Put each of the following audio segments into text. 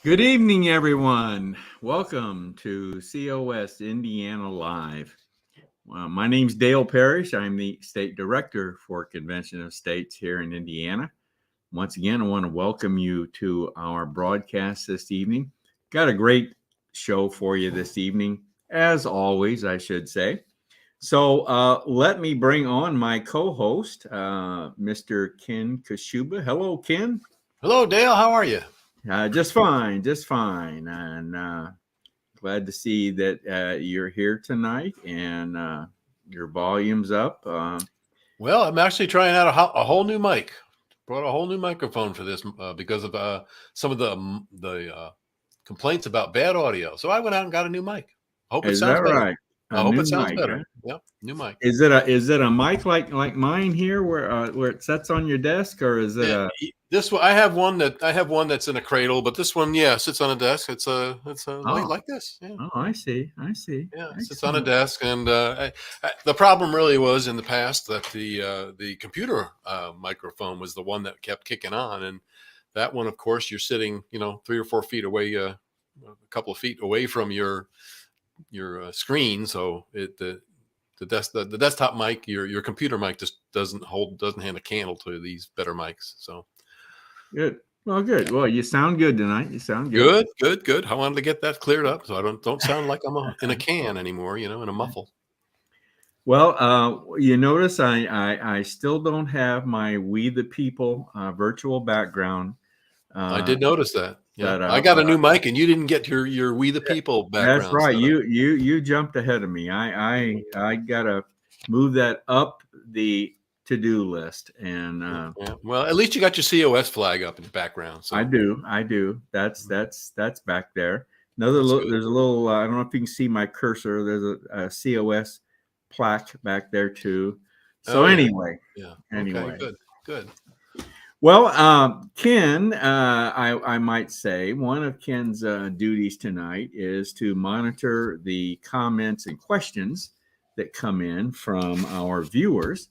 Good evening, everyone. Welcome to COS Indiana Live. My name's Dale Parrish. I'm the State Director for Convention of States here in Indiana. Once again, I want to welcome you to our broadcast this evening. Got a great show for you this evening, as always, I should say. So let me bring on my co-host, Mr. Ken Kashuba. Hello, Ken. Hello, Dale. How are you? Just fine, just fine. And glad to see that you're here tonight and your volume's up. Well, I'm actually trying out a whole new mic. Brought a whole new microphone for this because of some of the complaints about bad audio. So I went out and got a new mic. Hope it Is sounds that better. right? I hope it sounds better. Yep, new mic. Is it a mic like mine here where it sits on your desk, or is it this one? I have one that's in a cradle, but this one, sits on a desk. It's like this. Yeah. Oh, I see. Yeah, it sits on a desk, and the problem really was in the past that the computer microphone was the one that kept kicking on, and that one, of course, you're sitting 3 or 4 feet away, a couple of feet away from your screen, so the desktop mic, your computer mic just doesn't hand a candle to these better mics. So good. Well, good. Well, you sound good tonight. You sound good. Good. I wanted to get that cleared up so I don't sound like I'm in a can anymore, in a muffle. Well, you notice I still don't have my We the People virtual background. I did notice that. Yeah, I got a new mic, and you didn't get your We the People background. That's right. You jumped ahead of me. I gotta move that up the to-do list, and well, at least you got your COS flag up in the background. So. I do. That's back there. There's a little. I don't know if you can see my cursor. There's a COS plaque back there too. So anyway. Okay, good. Well, Ken, I might say one of Ken's duties tonight is to monitor the comments and questions that come in from our viewers.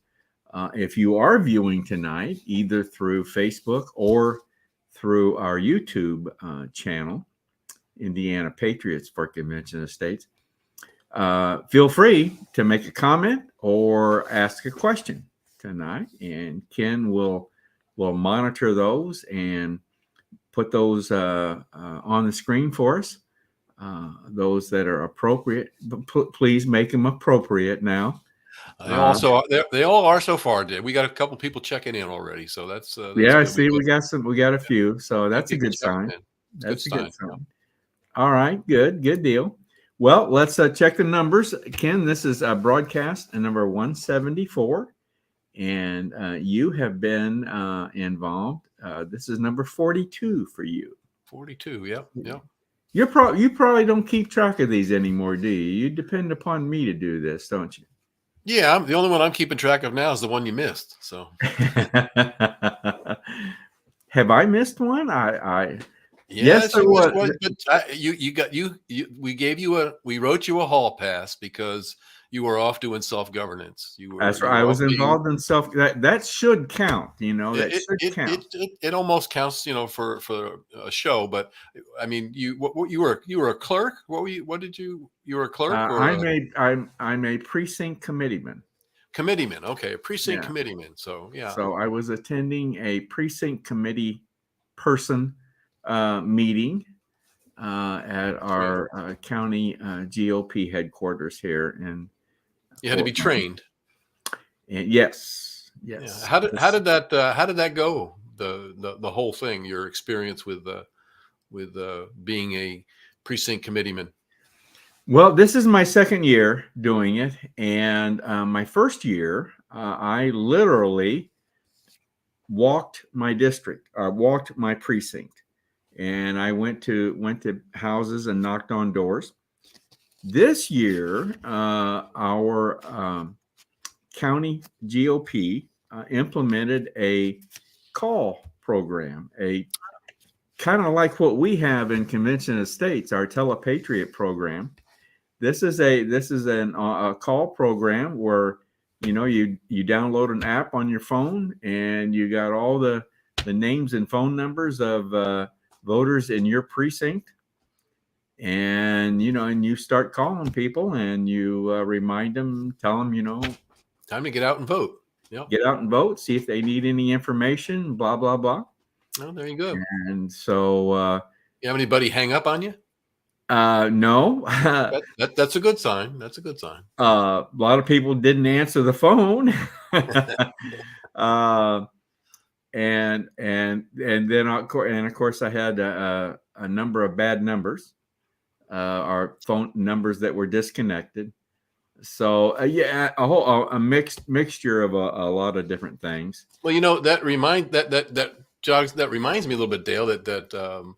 If you are viewing tonight, either through Facebook or through our YouTube channel, Indiana Patriots for Convention of States, feel free to make a comment or ask a question tonight, and Ken will monitor those and put those on the screen for us. Those that are appropriate, but please make them appropriate now. They all are so far, Dave. We got a couple people checking in already, so that's I see. We got a few, so that's a good sign. That's a good sign. Yeah. All right, good deal. Well, let's check the numbers. Ken, this is broadcast number 174. And you have been involved. This is number 42 for you. 42, yep. You probably don't keep track of these anymore, do you? You depend upon me to do this, don't you? Yeah, the only one I'm keeping track of now is the one you missed. So, have I missed one? Yes, there was. We wrote you a hall pass because you were off doing self-governance. That's right. I was involved in that should count, It almost counts, for a show. But I mean, you were a clerk. You were a clerk? I'm a precinct committeeman. Committeeman, okay, a precinct committeeman. So So I was attending a precinct committee person meeting at our county GOP headquarters here in. You had to be trained. And yes. Yeah. How did that go? The whole thing, your experience with being a precinct committeeman. Well, this is my second year doing it, and my first year, I literally walked my district, walked my precinct, and I went to houses and knocked on doors. This year, our county GOP implemented a call program, a kind of like what we have in Convention of States, our Telepatriot program. This is a call program where you download an app on your phone and you got all the names and phone numbers of voters in your precinct. And, and you start calling people and you remind them, tell them, time to get out and vote. Yep. Get out and vote, see if they need any information, blah, blah, blah. Oh, there you go. And so, you have anybody hang up on you? No. That's a good sign. That's a good sign. A lot of people didn't answer the phone. And then of course I had a number of bad numbers, our phone numbers that were disconnected. So a mixture of a lot of different things. Well, that reminds me a little bit, Dale, that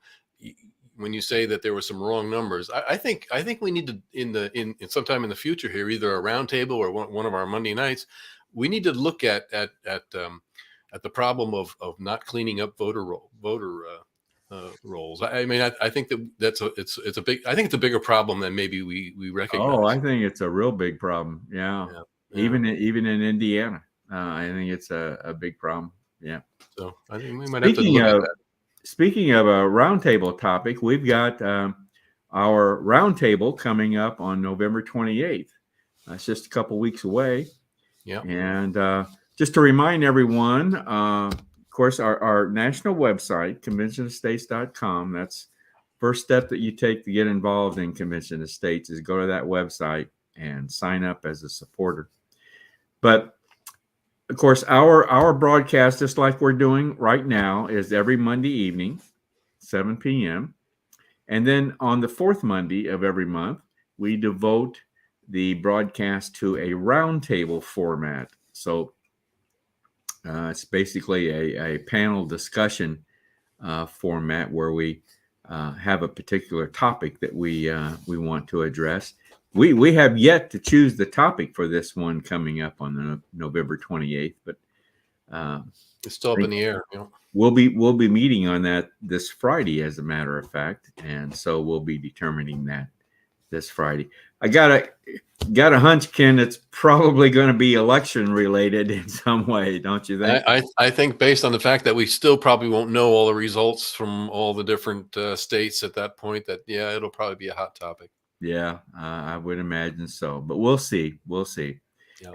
when you say that there were some wrong numbers, I think we need to in sometime in the future here, either a roundtable or one of our Monday nights, we need to look at the problem of not cleaning up voter rolls. I mean, I think it's a big. I think it's a bigger problem than maybe we recognize. Oh, I think it's a real big problem. Yeah. Even in Indiana, I think it's a big problem. Yeah. So I think we might have to look at that. Speaking of a roundtable topic, we've got our roundtable coming up on November 28th. It's just a couple weeks away. Yeah. And just to remind everyone, of course, our national website, conventionofstates.com, that's first step that you take to get involved in Convention of States is go to that website and sign up as a supporter. But of course, our broadcast, just like we're doing right now, is every Monday evening, 7 p.m. And then on the fourth Monday of every month, we devote the broadcast to a roundtable format. So it's basically a panel discussion format where we have a particular topic that we want to address. We have yet to choose the topic for this one coming up on the November 28th, but it's still up in the air. We'll be meeting on that this Friday, as a matter of fact, and so we'll be determining that this Friday. I got a hunch, Ken, it's probably going to be election related in some way, don't you think? I think based on the fact that we still probably won't know all the results from all the different states at that point, that it'll probably be a hot topic. Yeah, I would imagine so, but we'll see. Yep.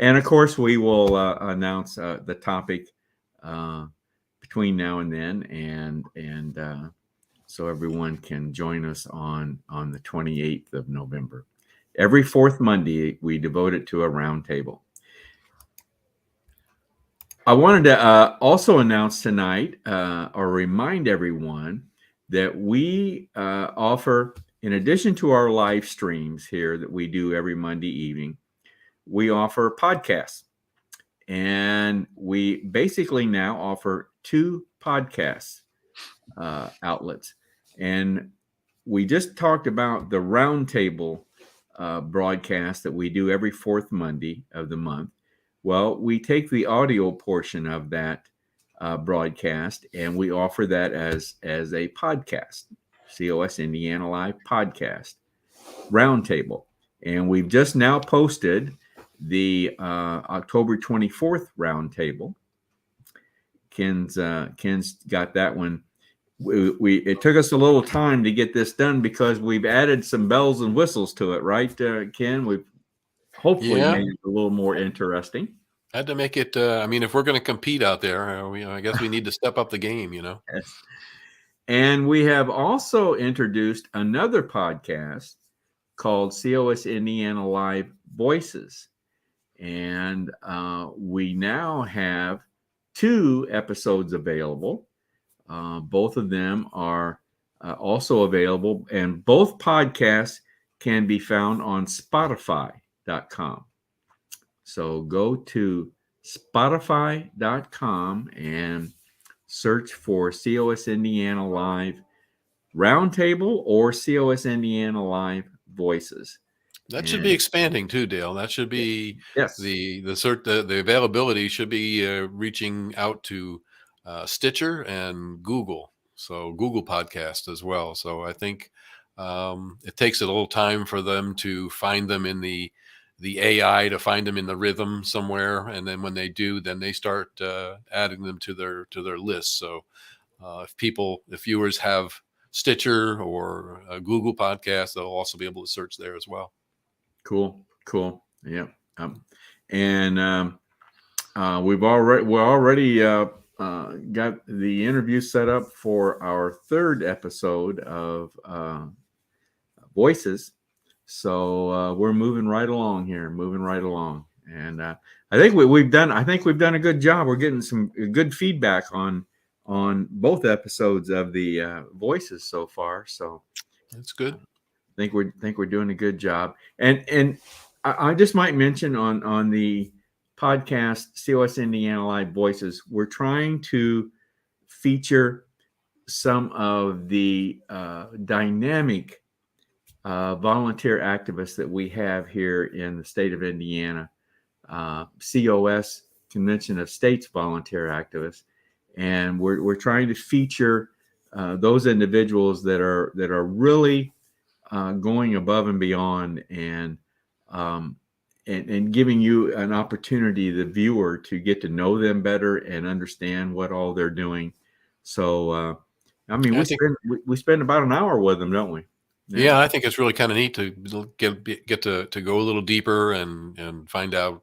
And of course, we will announce the topic between now and then, and so everyone can join us on the 28th of November. Every fourth Monday, we devote it to a roundtable. I wanted to also announce tonight, or remind everyone, that we offer, in addition to our live streams here that we do every Monday evening, we offer podcasts. And we basically now offer 2 podcast outlets. And we just talked about the roundtable broadcast that we do every fourth Monday of the month. Well, we take the audio portion of that broadcast and we offer that as a podcast. COS Indiana Live podcast roundtable, and we've just now posted the October 24th roundtable. Ken's got that one. It took us a little time to get this done because we've added some bells and whistles to it, right, Ken? We've hopefully made it a little more interesting. Had to make it. I mean, if we're going to compete out there, I guess we need to step up the game. Yes. And we have also introduced another podcast called COS Indiana Live Voices. And we now have 2 episodes available. Both of them are also available, and both podcasts can be found on Spotify.com. So go to Spotify.com and search for COS Indiana Live Roundtable or COS Indiana Live Voices. That should be expanding too, Dale. That should be the availability should be reaching out to Stitcher and Google. So Google Podcast as well. So I think it takes a little time for them to find them in the AI, to find them in the rhythm somewhere, and then when they do, then they start adding them to their list. So if viewers have Stitcher or Google Podcast. They'll also be able to search there as well. Cool. Yeah. And we're already got the interview set up for our third episode of Voices. So we're moving right along here, and I think we've done a good job. We're getting some good feedback on both episodes of the Voices so far. So that's good. I think we're doing a good job. And I just might mention on the podcast COS Indiana Live Voices, we're trying to feature some of the dynamic volunteer activists that we have here in the state of Indiana, COS, Convention of States Volunteer Activists, and we're trying to feature those individuals that are really going above and beyond, and giving you an opportunity, the viewer, to get to know them better and understand what all they're doing. So, I mean, we spend about an hour with them, don't we? Yeah, I think it's really kind of neat to get to go a little deeper and find out,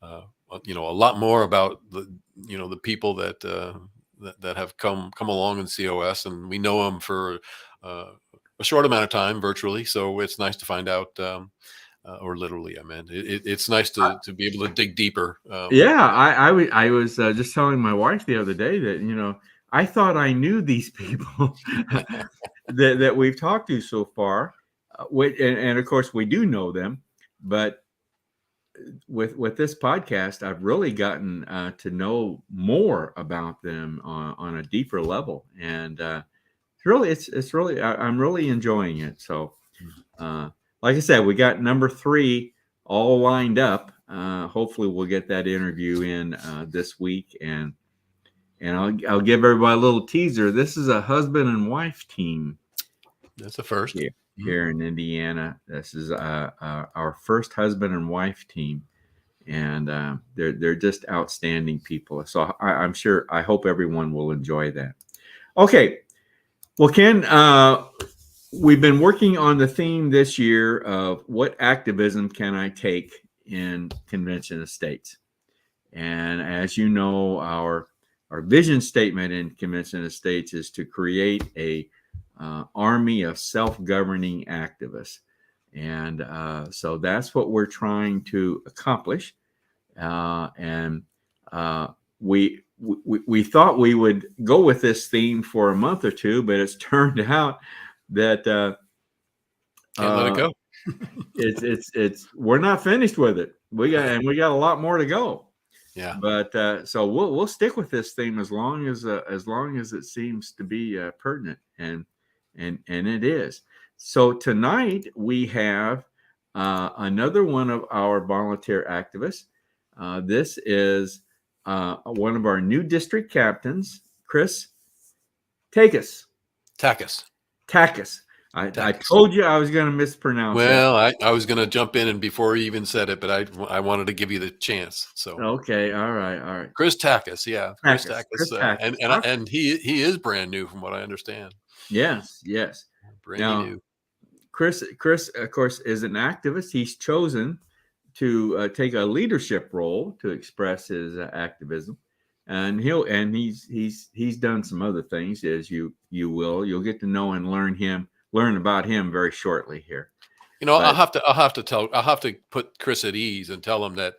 a lot more about the people that have come along in COS, and we know them for a short amount of time virtually. So it's nice to find out, or literally, I mean, it's nice to be able to dig deeper. I was just telling my wife the other day that, I thought I knew these people that we've talked to so far, and of course we do know them, but with this podcast, I've really gotten to know more about them on a deeper level, and it's really I'm really enjoying it. So, like I said, we got number 3 all lined up. Hopefully, we'll get that interview in this week, and I'll give everybody a little teaser. This is a husband and wife team. That's a first here in Indiana. This is our first husband and wife team, and they're just outstanding people. So I hope everyone will enjoy that. Okay, well, Ken, we've been working on the theme this year of what activism can I take in Convention of States, and as you know, our vision statement in Convention of States is to create a army of self-governing activists, and so that's what we're trying to accomplish. And we thought we would go with this theme for a month or two, but it's turned out that can't let it go. it's we're not finished with it. We got a lot more to go. Yeah. But so we'll stick with this theme as long as it seems to be pertinent, and it is. So tonight we have another one of our volunteer activists. This is one of our new district captains, Chris Takacs. I told you I was going to mispronounce it. Well, I was going to jump in and before he even said it, but I wanted to give you the chance. So okay, all right. Chris Takacs, yeah, Chris Takacs, Takacs. And he is brand new from what I understand. Yes, brand new. Chris, of course, is an activist. He's chosen to take a leadership role to express his activism, and he's done some other things, as you'll get to know and learn about him very shortly here. I'll have to put Chris at ease and tell him that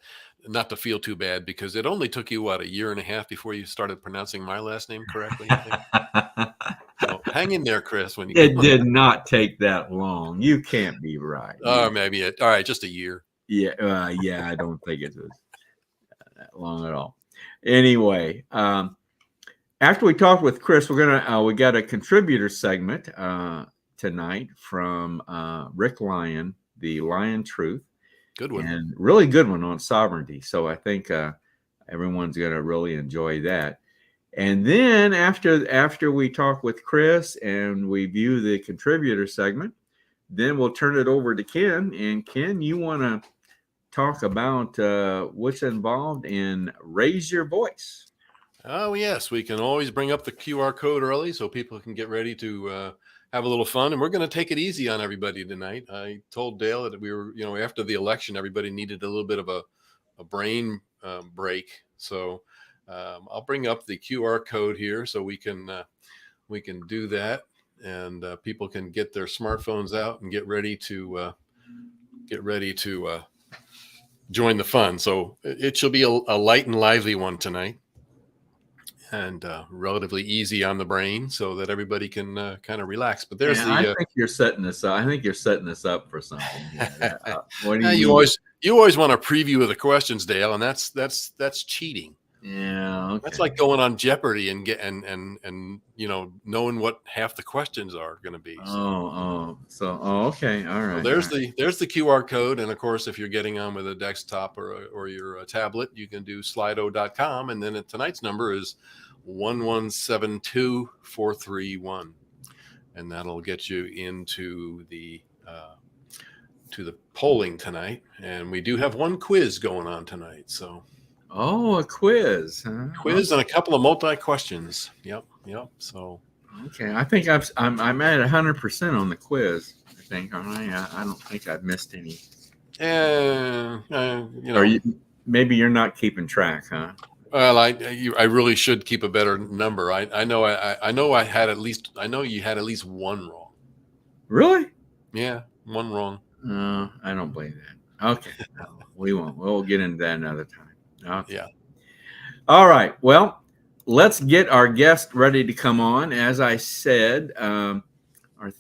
not to feel too bad, because it only took you a year and a half before you started pronouncing my last name correctly. So hang in there, Chris. It did not take that long. You can't be right. Maybe all right, just a year. Yeah, I don't think it was that long at all. Anyway, after we talked with Chris, we got a contributor segment tonight from Rick Lyon, the Lion Truth. Good one. And really good one on sovereignty. So I think everyone's going to really enjoy that. And then after we talk with Chris and we view the contributor segment, then we'll turn it over to Ken. And Ken, you want to talk about what's involved in Raise Your Voice? Oh, yes. We can always bring up the QR code early so people can get ready to have a little fun. And we're going to take it easy on everybody tonight. I told Dale that we were, after the election, everybody needed a little bit of a brain break. So I'll bring up the QR code here so we can do that, and people can get their smartphones out and get ready to join the fun. So it shall be a light and lively one tonight, and relatively easy on the brain, so that everybody can kind of relax. But there's I think you're setting this up. I think you're setting this up for something. What do you always want a preview of the questions, Dale, and that's cheating. Yeah, okay. That's like going on Jeopardy and knowing what half the questions are going to be. Okay, all right. So there's the QR code, and of course, if you're getting on with a desktop or your tablet, you can do slido.com, and then tonight's number is 1172431, and that'll get you into the polling tonight. And we do have one quiz going on tonight, so. Oh, a quiz, huh? Quiz and a couple of multi questions. Yep. So. Okay, I think I'm at 100% on the quiz. I think, aren't I? I don't think I've missed any. Maybe you're not keeping track, huh? Well, I really should keep a better number. I know you had at least one wrong. Really? Yeah, one wrong. No, I don't believe that. Okay, we won't. We'll get into that another time. Okay. Yeah. All right. Well, let's get our guest ready to come on. As I said, our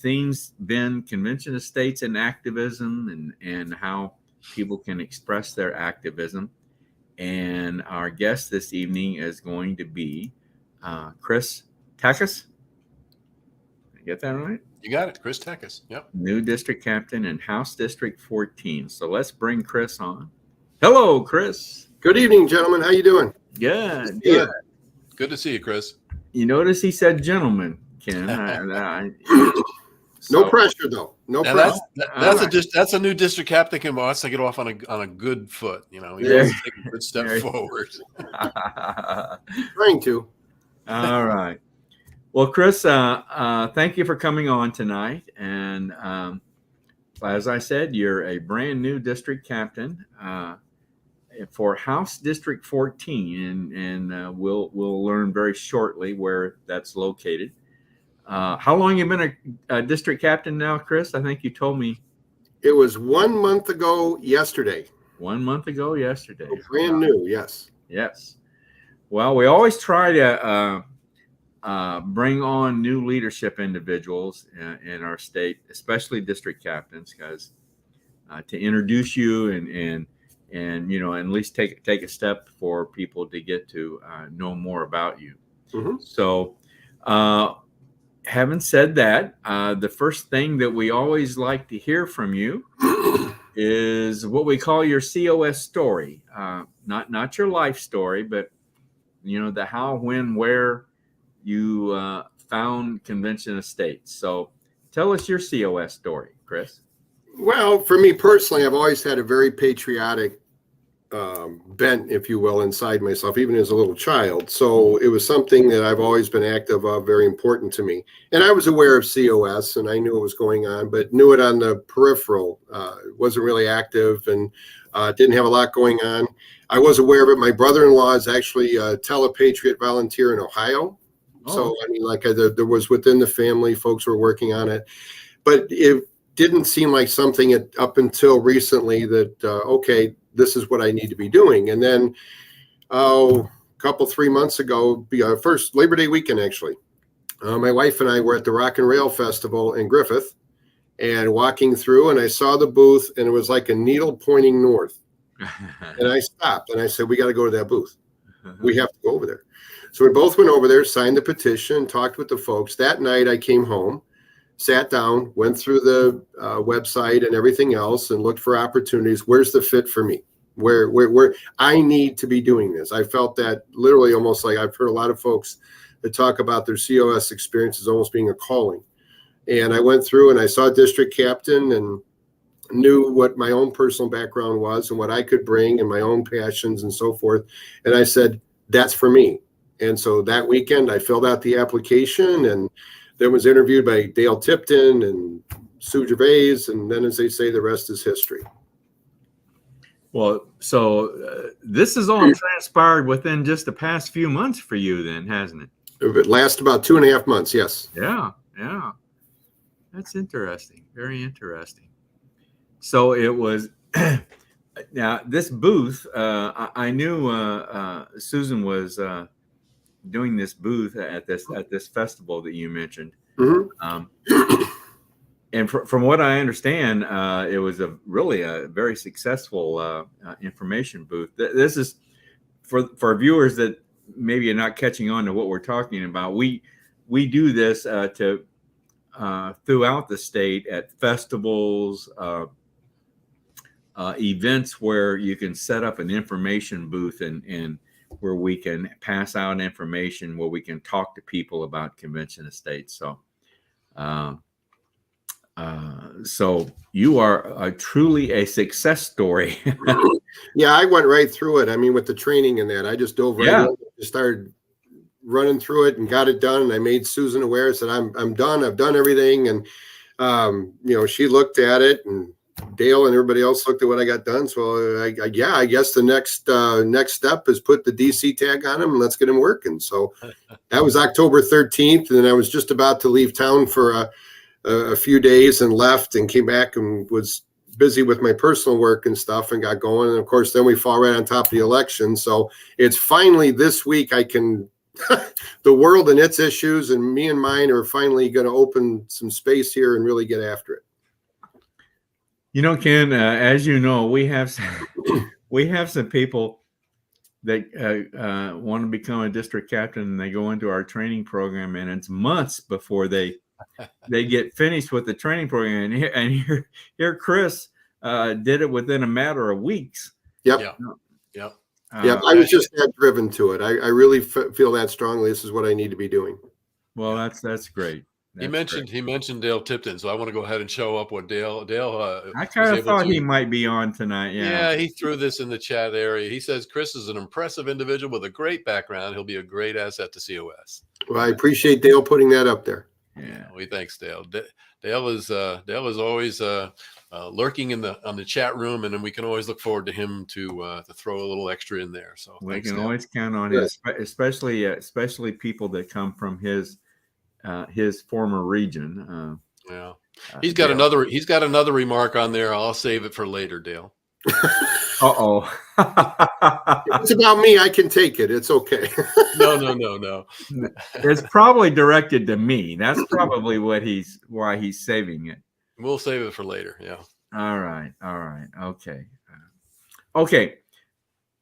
theme's been convention of states and activism, and how people can express their activism. And our guest this evening is going to be Chris Takacs. Did I get that right? You got it, Chris Takacs. Yep. New district captain in House District 14. So let's bring Chris on. Hello, Chris. Good evening, gentlemen. How you doing? Good. Good. Good to see you, Chris. You notice he said gentlemen, Ken. No pressure, though. No pressure. That's a new district captain can wants to get off on a good foot. He wants to take a good step forward. Trying to. All right. Well, Chris, thank you for coming on tonight. And as I said, you're a brand new district captain for House District 14, and we'll learn very shortly where that's located. How long have you been a district captain now, Chris? I think you told me. It was 1 month ago yesterday. 1 month ago yesterday. So brand new, yes. Yes. Well, we always try to bring on new leadership individuals in our state, especially district captains, because to introduce you and at least take a step for people to get to know more about you. Mm-hmm. So, having said that, the first thing that we always like to hear from you is what we call your COS story. Not your life story, but the how, when, where you found Convention of States. So, tell us your COS story, Chris. Well, for me personally, I've always had a very patriotic bent, if you will, inside myself, even as a little child. So it was something that I've always been active of, very important to me. And I was aware of COS, and I knew what was going on, but knew it on the peripheral. Wasn't really active, and didn't have a lot going on. I was aware of it. My brother-in-law is actually a Telepatriot volunteer in Ohio. Oh. So, I mean, there was within the family, folks were working on it. But it didn't seem like something up until recently that, okay, this is what I need to be doing. And then a couple, 3 months ago, first Labor Day weekend, actually, my wife and I were at the Rock and Rail Festival in Griffith and walking through, and I saw the booth, and it was like a needle pointing north. And I stopped and I said, we got to go to that booth. We have to go over there. So we both went over there, signed the petition, talked with the folks. That night I came home, sat down, went through the website and everything else, and looked for opportunities. Where's the fit for me? Where I need to be doing this. I felt that literally almost like I've heard a lot of folks that talk about their COS experiences almost being a calling. And I went through and I saw district captain and knew what my own personal background was and what I could bring and my own passions and so forth. And I said, that's for me. And so that weekend I filled out the application and then was interviewed by Dale Tipton and Sue Gervais. And then, as they say, the rest is history. Well, so this has all transpired within just the past few months for you then, hasn't it? It lasts about 2.5 months. Yes. Yeah. Yeah. That's interesting. Very interesting. So it was now this booth, I knew Susan was doing this booth at this festival that you mentioned. Mm-hmm. And from what I understand, it was really a very successful information booth. This is for viewers that maybe are not catching on to what we're talking about. We do this to throughout the state at festivals, events where you can set up an information booth and where we can pass out information, where we can talk to people about convention estates. So, so you are truly a success story. Yeah, I went right through it. I mean, with the training and that, I just dove right in, just started running through it and got it done. And I made Susan aware, said, I'm done. I've done everything. And, she looked at it, and Dale and everybody else looked at what I got done. So I guess the next step is put the DC tag on him and let's get him working. So that was October 13th. And then I was just about to leave town for a few days and left and came back and was busy with my personal work and stuff and got going. And of course, then we fall right on top of the election. So it's finally this week I can, the world and its issues and me and mine are finally going to open some space here and really get after it. You know, Ken, as you know, we have some people that want to become a district captain, and they go into our training program, and it's months before they get finished with the training program. And here Chris did it within a matter of weeks. Yep. Yep. I was just that driven to it. I really feel that strongly. This is what I need to be doing. Well, that's great. He mentioned Dale Tipton, so I want to go ahead and show up what Dale. I kind of thought he might be on tonight. Yeah, he threw this in the chat area. He says Chris is an impressive individual with a great background. He'll be a great asset to COS. Well, I appreciate Dale putting that up there. Yeah, we thanks Dale. Dale is always lurking on the chat room, and then we can always look forward to him to throw a little extra in there. So we can always count on him, especially people that come from his former region. He's got another remark on there. I'll save it for later, Dale. Uh-oh. If it's about me, I can take it. It's okay. No. It's probably directed to me. That's probably why he's saving it. We'll save it for later. Yeah. All right. Okay.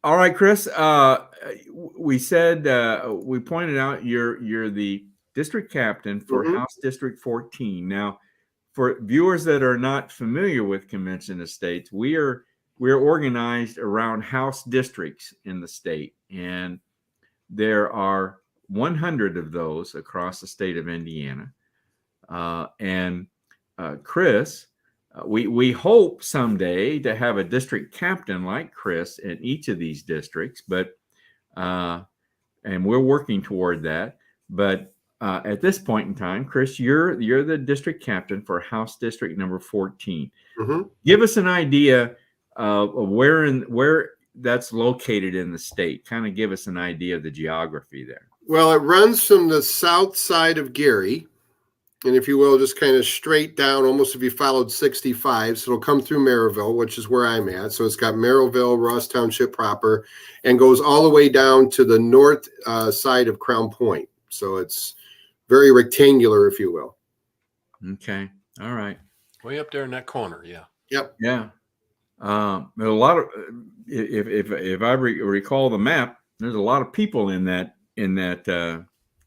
All right, Chris. We said we pointed out you're the district captain for House District 14. Now, for viewers that are not familiar with convention estates, we're organized around House districts in the state, and there are 100 of those across the state of Indiana. Chris, we hope someday to have a district captain like Chris in each of these districts, but and we're working toward that. But at this point in time, Chris, you're the district captain for House District number 14. Give us an idea of where that's located in the state. Kind of give us an idea of the geography there. Well, it runs from the south side of Gary, and if you will, just kind of straight down, almost if you followed 65. So it'll come through Merrillville, which is where I'm at. So it's got Merrillville, Ross Township proper, and goes all the way down to the north side of Crown Point. So it's very rectangular, if you will. Okay. All right. Way up there in that corner. Yeah. Yep. Yeah. A lot of, if I recall the map, there's a lot of people in that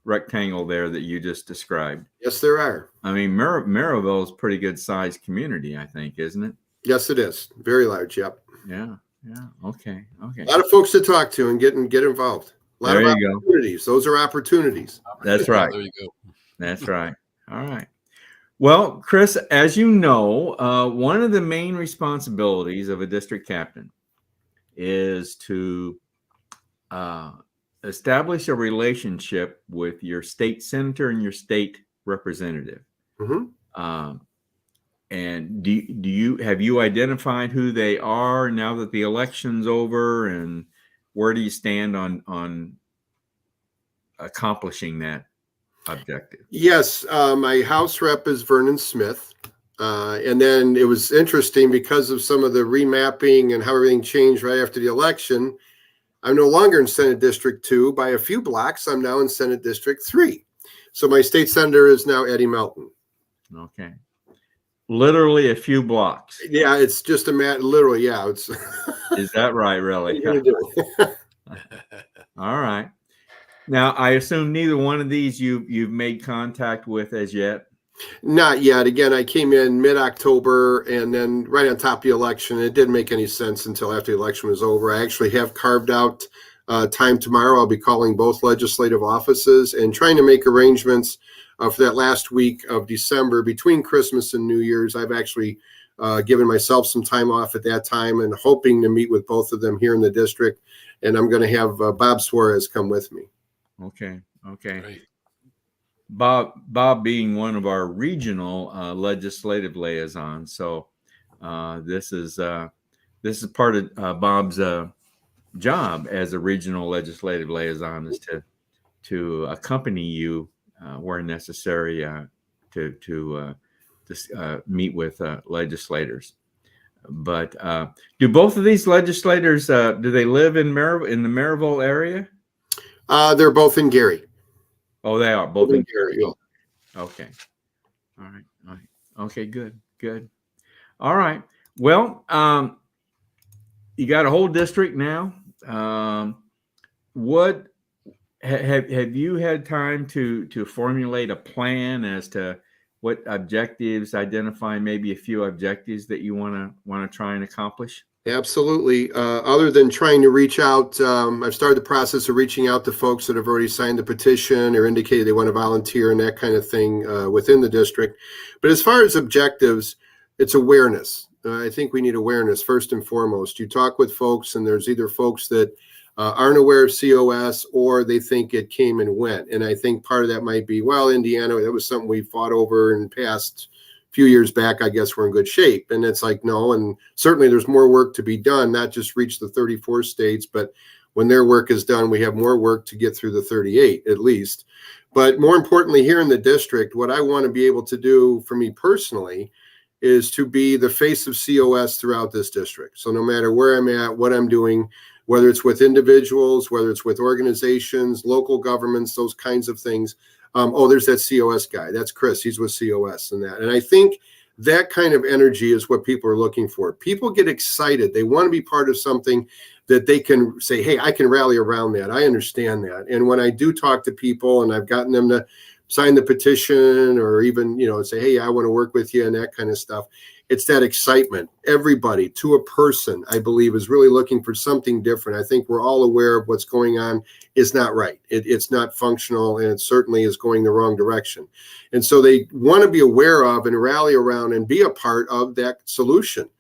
rectangle there that you just described. Yes, there are. I mean, Merrillville is a pretty good sized community, I think, isn't it? Yes, it is. Very large. Yep. Yeah. Okay. A lot of folks to talk to and get involved. A lot of opportunities. Those are opportunities. That's right. There you go. That's right. All right. Well, Chris, as you know, one of the main responsibilities of a district captain is to establish a relationship with your state senator and your state representative. Mm-hmm. And do you have you identified who they are now that the election's over, and where do you stand on accomplishing that objective? Yes, my House rep is Vernon Smith. And then it was interesting because of some of the remapping and how everything changed right after the election. I'm no longer in Senate District 2. By a few blocks, I'm now in Senate District 3. So my state senator is now Eddie Melton. Okay. Literally a few blocks. Yeah, it's just literally, yeah. It's Is that right, really? what are you gonna do? All right. Now, I assume neither one of these you've made contact with as yet. Not yet. Again, I came in mid-October and then right on top of the election. It didn't make any sense until after the election was over. I actually have carved out time tomorrow. I'll be calling both legislative offices and trying to make arrangements for that last week of December between Christmas and New Year's. I've actually given myself some time off at that time and hoping to meet with both of them here in the district. And I'm going to have Bob Suarez come with me. Okay. Great. Bob being one of our regional legislative liaisons. So this is part of Bob's job as a regional legislative liaison, is to accompany you where necessary to meet with legislators. But do both of these legislators do they live in the Maryville area? They're both in Gary. Oh, they are both in Gary. Gary. Okay. All right. Okay. Good. All right. Well, you got a whole district now. What have you had time to formulate a plan as to what objectives, identify maybe a few objectives that you want to try and accomplish? Absolutely. Other than trying to reach out, I've started the process of reaching out to folks that have already signed the petition or indicated they want to volunteer and that kind of thing within the district. But as far as objectives, it's awareness. I think we need awareness first and foremost. You talk with folks, and there's either folks that aren't aware of COS or they think it came and went. And I think part of that might be, well, Indiana, that was something we fought over in the past few years back. I guess we're in good shape. And it's like, no, and certainly there's more work to be done, not just reach the 34 states, but when their work is done, we have more work to get through the 38 at least. But more importantly, here in the district, what I want to be able to do for me personally is to be the face of COS throughout this district. So no matter where I'm at, what I'm doing, whether it's with individuals, whether it's with organizations, local governments, those kinds of things. There's that COS guy. That's Chris. He's with COS and that. And I think that kind of energy is what people are looking for. People get excited. They want to be part of something that they can say, hey, I can rally around that. I understand that. And when I do talk to people and I've gotten them to sign the petition or even, say, hey, I want to work with you and that kind of stuff. It's that excitement. Everybody, to a person, I believe, is really looking for something different. I think we're all aware of what's going on is not right. It's not functional, and it certainly is going the wrong direction. And so they want to be aware of and rally around and be a part of that solution.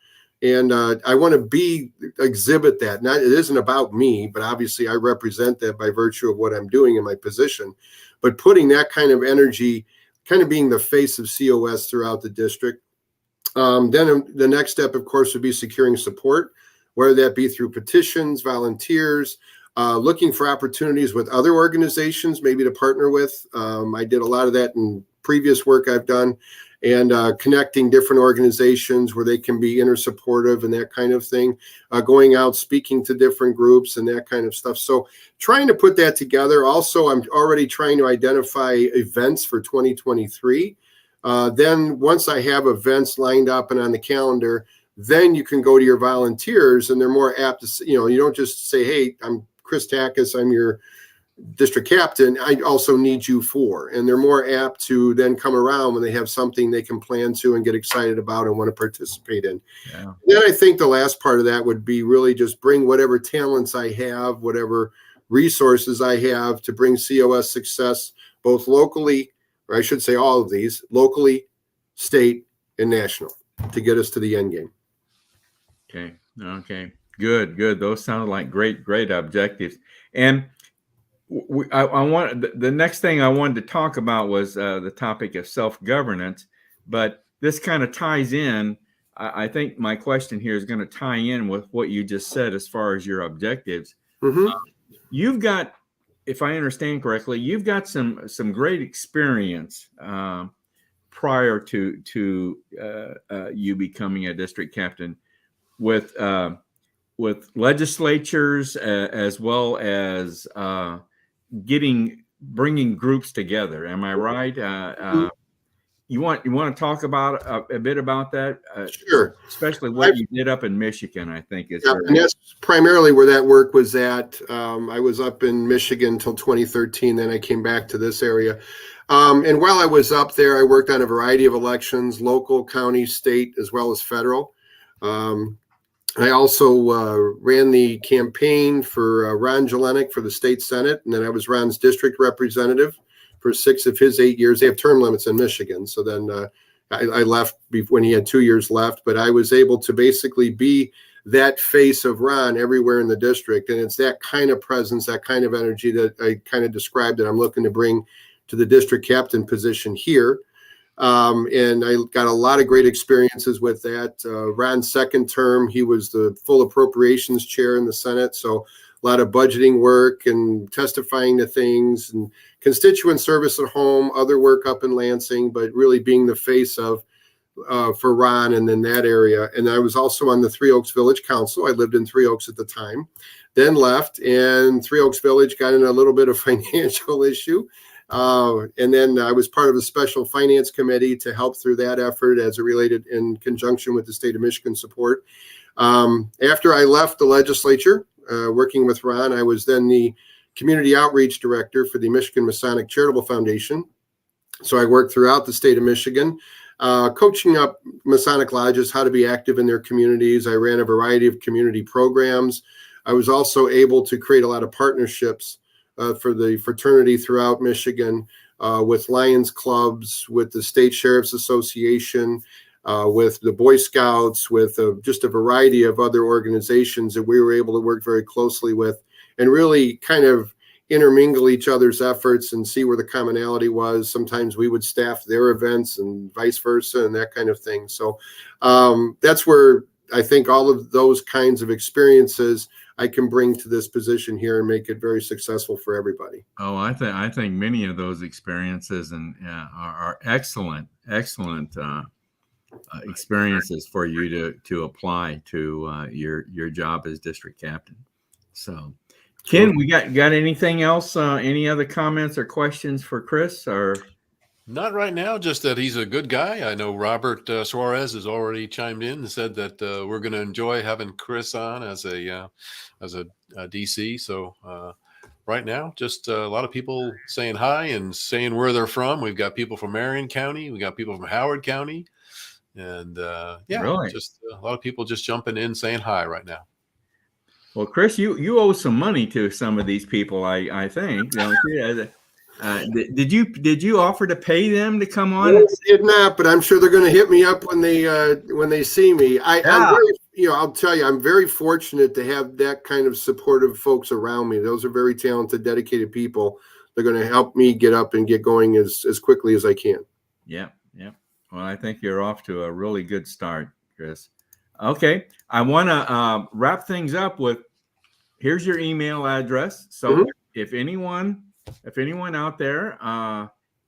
And I want to exhibit that. It isn't about me, but obviously I represent that by virtue of what I'm doing in my position. But putting that kind of energy, kind of being the face of COS throughout the district. Then the next step, of course, would be securing support, whether that be through petitions, volunteers, looking for opportunities with other organizations, maybe to partner with. I did a lot of that in previous work I've done, and connecting different organizations where they can be inter-supportive and that kind of thing, going out, speaking to different groups and that kind of stuff. So trying to put that together. Also, I'm already trying to identify events for 2023. Then once I have events lined up and on the calendar, then you can go to your volunteers and they're more apt to, you don't just say, hey, I'm Chris Takacs, I'm your district captain. I also need you for, and they're more apt to then come around when they have something they can plan to and get excited about and want to participate in. Yeah. Then I think the last part of that would be really just bring whatever talents I have, whatever resources I have to bring COS success, both locally, or I should say all of these, locally, state, and national, to get us to the end game. Okay. Good. Those sound like great objectives. And I want the next thing I wanted to talk about was the topic of self-governance, but this kind of ties in. I think my question here is going to tie in with what you just said as far as your objectives. Mm-hmm. You've got, if I understand correctly, you've got some great experience prior to you becoming a district captain with legislatures as well as bringing groups together. Am I right? You want to talk about a bit about that? Sure. Especially what you did up in Michigan, I think is very. And that's primarily where that work was at. I was up in Michigan until 2013. Then I came back to this area. And while I was up there, I worked on a variety of elections, local, county, state, as well as federal. I also ran the campaign for Ron Jelenic for the state Senate, and then I was Ron's district representative for 6 of his 8 years. They have term limits in Michigan, so then I left when he had 2 years left, but I was able to basically be that face of Ron everywhere in the district, and it's that kind of presence, that kind of energy that I kind of described that I'm looking to bring to the district captain position here. And I got a lot of great experiences with that. Ron's second term, he was the full appropriations chair in the Senate, so a lot of budgeting work and testifying to things and constituent service at home, other work up in Lansing, but really being the face of for Ron and in that area. And I was also on the Three Oaks Village Council. I lived in Three Oaks at the time, then left, and Three Oaks Village got in a little bit of financial issue. And then I was part of a special finance committee to help through that effort as it related in conjunction with the state of Michigan support. After I left the legislature, working with Ron, I was then the community outreach director for the Michigan Masonic Charitable Foundation. So I worked throughout the state of Michigan, coaching up Masonic lodges how to be active in their communities. I ran a variety of community programs. I was also able to create a lot of partnerships for the fraternity throughout Michigan, with Lions clubs, with the State Sheriff's Association, with the Boy Scouts, with just a variety of other organizations that we were able to work very closely with and really kind of intermingle each other's efforts and see where the commonality was. Sometimes we would staff their events and vice versa and that kind of thing. So that's where I think all of those kinds of experiences I can bring to this position here and make it very successful for everybody. Oh, I think many of those experiences are excellent experiences for you to apply to your job as district captain. So, Ken, we got anything else? Any other comments or questions for Chris? Or not right now, just that he's a good guy. I know Robert Suarez has already chimed in and said that we're going to enjoy having Chris on as a DC. So right now, just a lot of people saying hi and saying where they're from. We've got people from Marion County. We got people from Howard County. And really? Just a lot of people just jumping in saying hi right now. Well, Chris, you owe some money to some of these people, I think. Don't you? Did you offer to pay them to come on? No, I did not, but I'm sure they're going to hit me up when they see me. I'll tell you, I'm very fortunate to have that kind of supportive folks around me. Those are very talented, dedicated people. They're going to help me get up and get going as quickly as I can. Yeah. Well, I think you're off to a really good start, Chris. Okay, I want to wrap things up with, here's your email address. So if anyone out there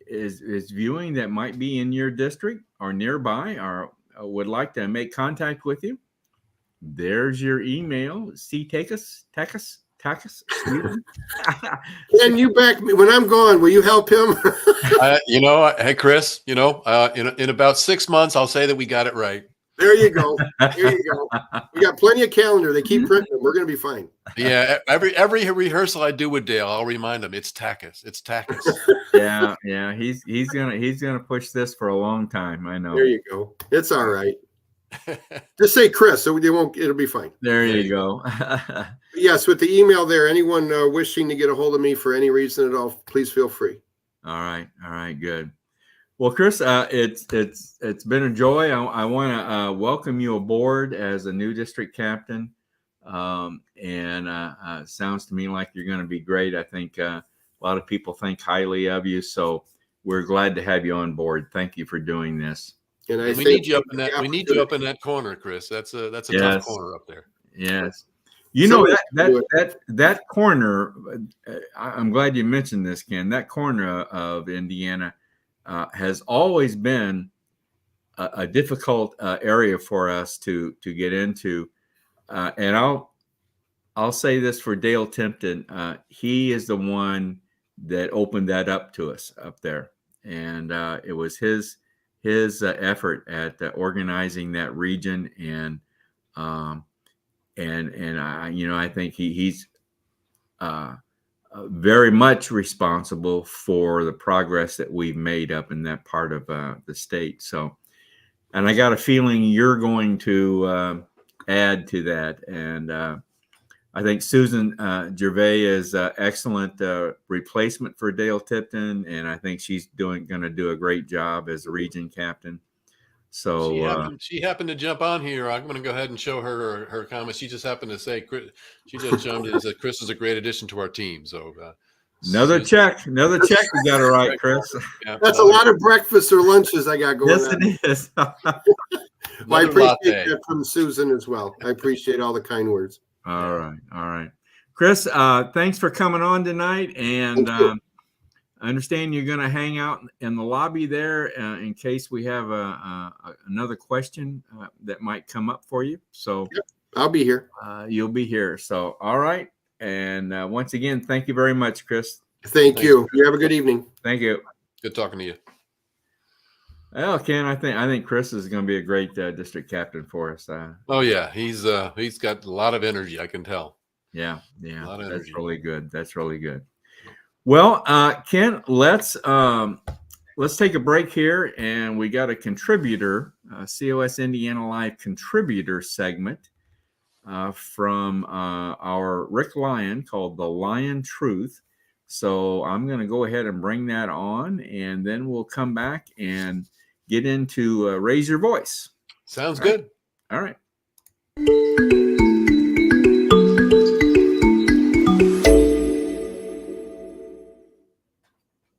is viewing that might be in your district or nearby or would like to make contact with you, there's your email. Takacs. Can you back me when I'm gone? Will you help him? Hey, Chris, in about 6 months, I'll say that we got it right. There you go. We got plenty of calendar. They keep printing them. We're going to be fine. Yeah. Every rehearsal I do with Dale, I'll remind him it's Takacs. It's Takacs. Yeah. He's gonna push this for a long time. I know. There you go. It's all right. Just say Chris, so it'll be fine. There you go. Yes, with the email there, anyone wishing to get a hold of me for any reason at all, please feel free. All right, good. Well, Chris, it's been a joy. I want to welcome you aboard as a new district captain, and sounds to me like you're going to be great. I think A lot of people think highly of you. So we're glad to have you on board. Thank you for doing this. And we need you up in that. We need you up in that corner, Chris. That's a tough corner up there. Yes. You know, that corner, I'm glad you mentioned this, Ken. That corner of Indiana has always been a difficult area for us to get into. And I'll say this for Dale Timpton. He is the one that opened that up to us up there. And it was his effort at organizing that region. And I think he's very much responsible for the progress that we've made up in that part of the state. So, and I got a feeling you're going to add to that. And I think Susan Gervais is an excellent replacement for Dale Tipton, and I think she's going to do a great job as a region captain. So she happened to jump on here. I'm going to go ahead and show her her comments. She just happened to say, she just jumped in and said, Chris is a great addition to our team. So another check you got to write, Chris. Yeah, that's a lot of breakfasts or lunches I got going on. Yes, it is. I appreciate that from Susan as well. I appreciate all the kind words. All right. Chris, thanks for coming on tonight. And I understand you're going to hang out in the lobby there in case we have another question that might come up for you. So yep, I'll be here. You'll be here. So, all right. And once again, thank you very much, Chris. Thank you. You have a good evening. Thank you. Good talking to you. Well, Ken, I think Chris is going to be a great district captain for us. Oh yeah, he's got a lot of energy. I can tell. Yeah, that's really good. That's really good. Well, Ken, let's take a break here, and we got a contributor, COS Indiana Live contributor segment from our Rick Lyon called The Lion Truth. So I'm going to go ahead and bring that on, and then we'll come back and get into Raise Your Voice. Sounds good. All right.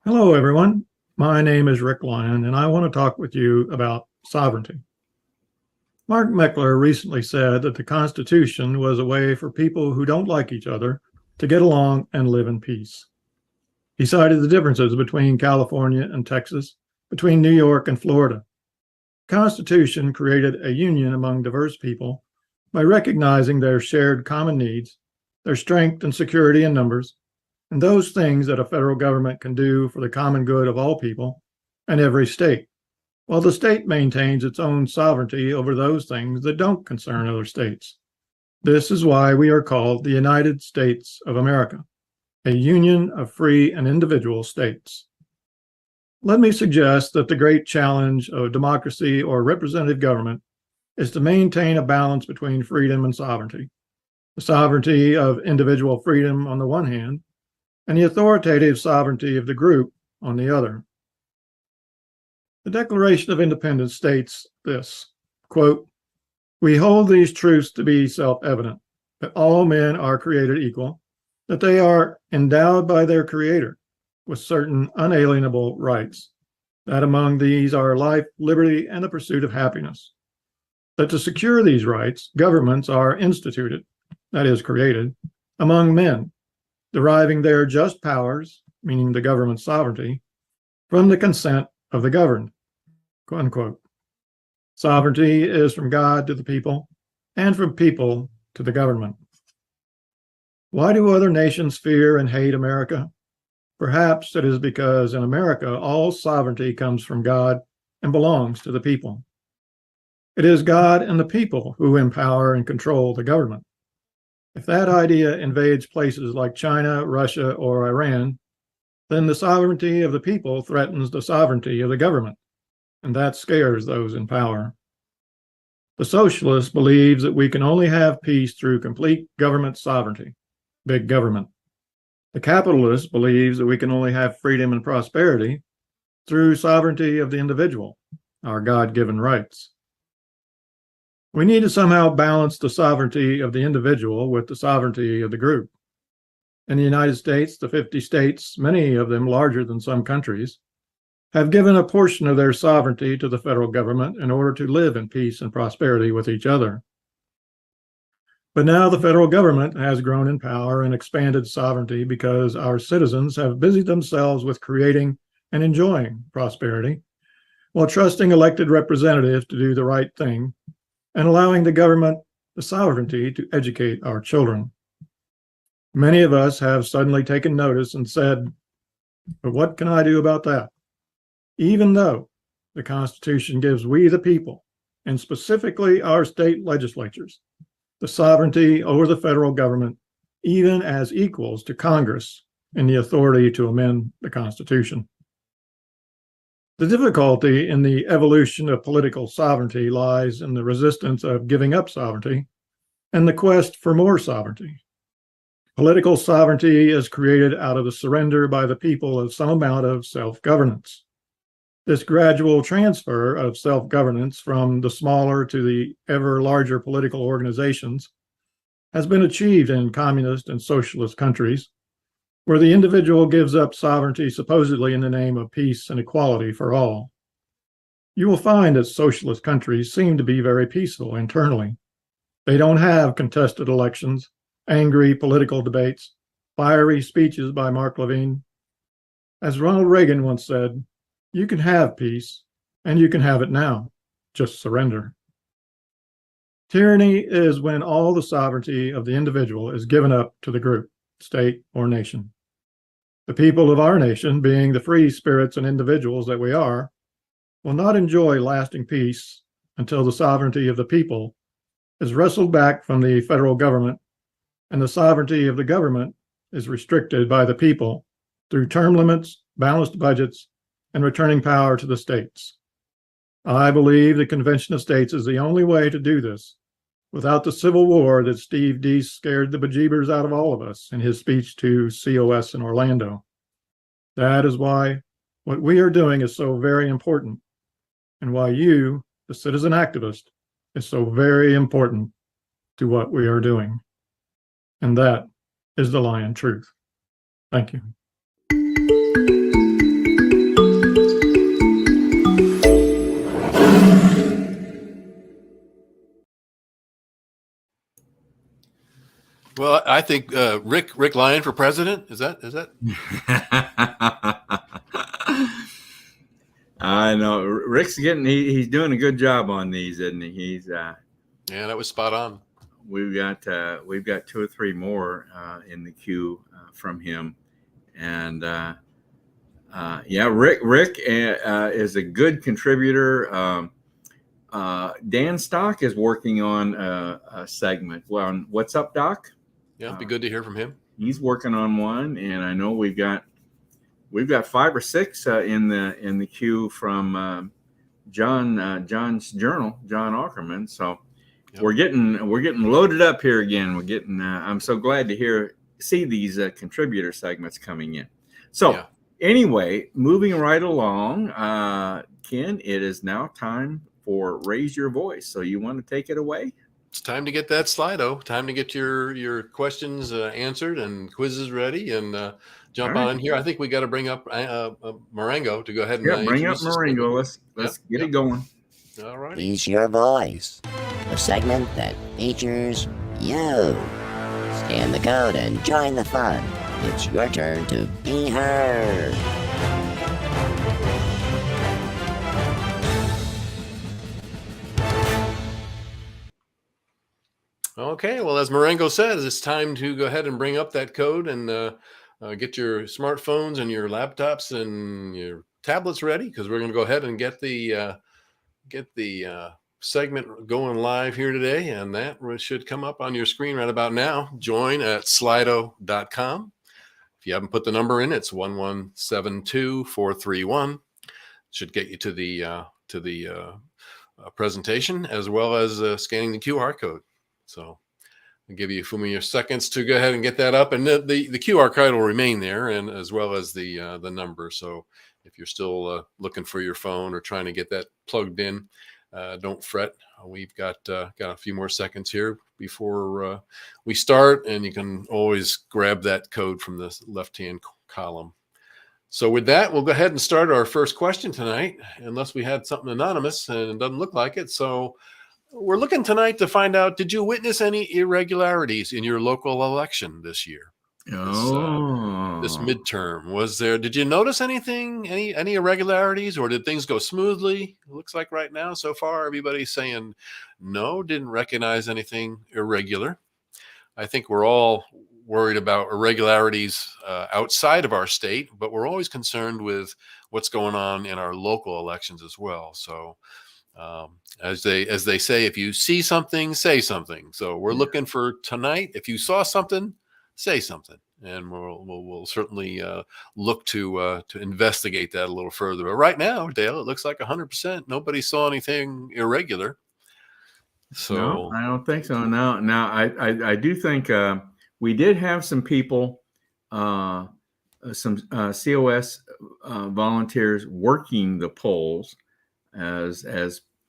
Hello, everyone. My name is Rick Lyon, and I want to talk with you about sovereignty. Mark Meckler recently said that the Constitution was a way for people who don't like each other to get along and live in peace. He cited the differences between California and Texas, between New York and Florida. The Constitution created a union among diverse people by recognizing their shared common needs, their strength and security in numbers, and those things that a federal government can do for the common good of all people and every state, while the state maintains its own sovereignty over those things that don't concern other states. This is why we are called the United States of America, a union of free and individual states. Let me suggest that the great challenge of democracy or representative government is to maintain a balance between freedom and sovereignty. The sovereignty of individual freedom on the one hand, and the authoritative sovereignty of the group on the other. The Declaration of Independence states this, quote, "We hold these truths to be self-evident, that all men are created equal, that they are endowed by their Creator with certain unalienable rights, that among these are life, liberty, and the pursuit of happiness, that to secure these rights, governments are instituted, that is, created, among men, deriving their just powers, meaning the government's sovereignty, from the consent of the governed," unquote. Sovereignty is from God to the people, and from people to the government. Why do other nations fear and hate America? Perhaps it is because in America, all sovereignty comes from God and belongs to the people. It is God and the people who empower and control the government. If that idea invades places like China, Russia, or Iran, then the sovereignty of the people threatens the sovereignty of the government, and that scares those in power. The socialist believes that we can only have peace through complete government sovereignty, big government. The capitalist believes that we can only have freedom and prosperity through sovereignty of the individual, our God-given rights. We need to somehow balance the sovereignty of the individual with the sovereignty of the group. In the United States, the 50 states, many of them larger than some countries, have given a portion of their sovereignty to the federal government in order to live in peace and prosperity with each other. But now the federal government has grown in power and expanded sovereignty because our citizens have busied themselves with creating and enjoying prosperity, while trusting elected representatives to do the right thing and allowing the government the sovereignty to educate our children. Many of us have suddenly taken notice and said, but what can I do about that? Even though the Constitution gives we the people, and specifically our state legislatures, the sovereignty over the federal government, even as equals to Congress in the authority to amend the Constitution. The difficulty in the evolution of political sovereignty lies in the resistance of giving up sovereignty and the quest for more sovereignty. Political sovereignty is created out of the surrender by the people of some amount of self-governance. This gradual transfer of self-governance from the smaller to the ever larger political organizations has been achieved in communist and socialist countries, where the individual gives up sovereignty supposedly in the name of peace and equality for all. You will find that socialist countries seem to be very peaceful internally. They don't have contested elections, angry political debates, fiery speeches by Mark Levine. As Ronald Reagan once said, you can have peace, and you can have it now. Just surrender. Tyranny is when all the sovereignty of the individual is given up to the group, state, or nation. The people of our nation, being the free spirits and individuals that we are, will not enjoy lasting peace until the sovereignty of the people is wrestled back from the federal government, and the sovereignty of the government is restricted by the people through term limits, balanced budgets, and returning power to the states. I believe the Convention of States is the only way to do this without the civil war that Steve Deese scared the bejeebers out of all of us in his speech to COS in Orlando. That is why what we are doing is so very important, and why you, the citizen activist, is so very important to what we are doing. And that is the Lion Truth. Thank you. Well, I think Rick Lyon for president. Is that? I know Rick's he's doing a good job on these, isn't he? He's yeah, that was spot on. We've got 2 or 3 more in the queue from him, and yeah, Rick is a good contributor. Dan Stock is working on a segment. Well, what's up, Doc? Yeah, it'd be good to hear from him. He's working on one, and I know we've got 5 or 6 in the queue from John's Journal, John Ackerman. So yep. we're getting loaded up here again. We're getting. I'm so glad to see these contributor segments coming in. So yeah. Anyway, moving right along, Ken, it is now time for Raise Your Voice. So you want to take it away? It's time to get that Slido. Time to get your questions answered and quizzes ready and jump right on here. I think we got to bring up Marengo to go ahead and bring up Marengo. Let's get it going. All right. Raise Your Voice, a segment that features you. Scan the code and join the fun. It's your turn to be heard. Okay, well, as Marengo says, it's time to go ahead and bring up that code and get your smartphones and your laptops and your tablets ready, because we're going to go ahead and get the segment going live here today, and that should come up on your screen right about now. Join at slido.com. If you haven't put the number in, it's 1172431. Should get you to the presentation, as well as scanning the QR code. So I'll give you a few more seconds to go ahead and get that up, and the QR code will remain there, and as well as the number. So if you're still looking for your phone or trying to get that plugged in, don't fret. We've got a few more seconds here before we start, and you can always grab that code from the left-hand column. So with that, we'll go ahead and start our first question tonight, unless we had something anonymous, and it doesn't look like it. So we're looking tonight to find out, did you witness any irregularities in your local election this year? This midterm, did you notice anything, any irregularities, or did things go smoothly? It looks like right now, so far, everybody's saying no, didn't recognize anything irregular. I think we're all worried about irregularities outside of our state, but we're always concerned with what's going on in our local elections as well. So as they say, if you see something, say something. So we're looking for tonight. If you saw something, say something, and we'll certainly look to investigate that a little further. But right now, Dale, it looks like 100%. Nobody saw anything irregular. So no, I don't think so. Now I do think we did have some people, some COS volunteers working the polls as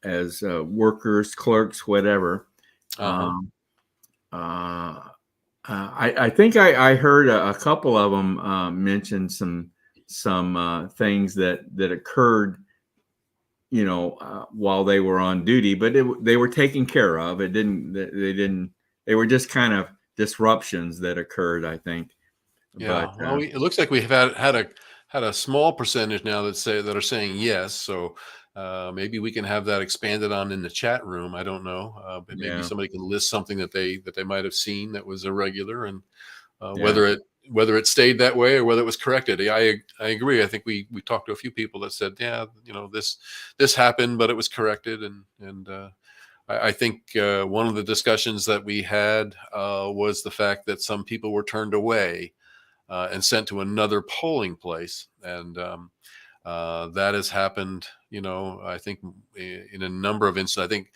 workers, clerks, whatever. I think I heard a couple of them mention some things that occurred, while they were on duty, but they were taken care of. They were just kind of disruptions that occurred, I think. Yeah. But, well, it looks like we've had a small percentage now that are saying yes. So maybe we can have that expanded on in the chat room. I don't know, but maybe somebody can list something that they might have seen that was irregular, and whether it stayed that way or whether it was corrected. I agree. I think we talked to a few people that said, this happened, but it was corrected. And I think one of the discussions that we had was the fact that some people were turned away and sent to another polling place. And that has happened, I think in a number of instances.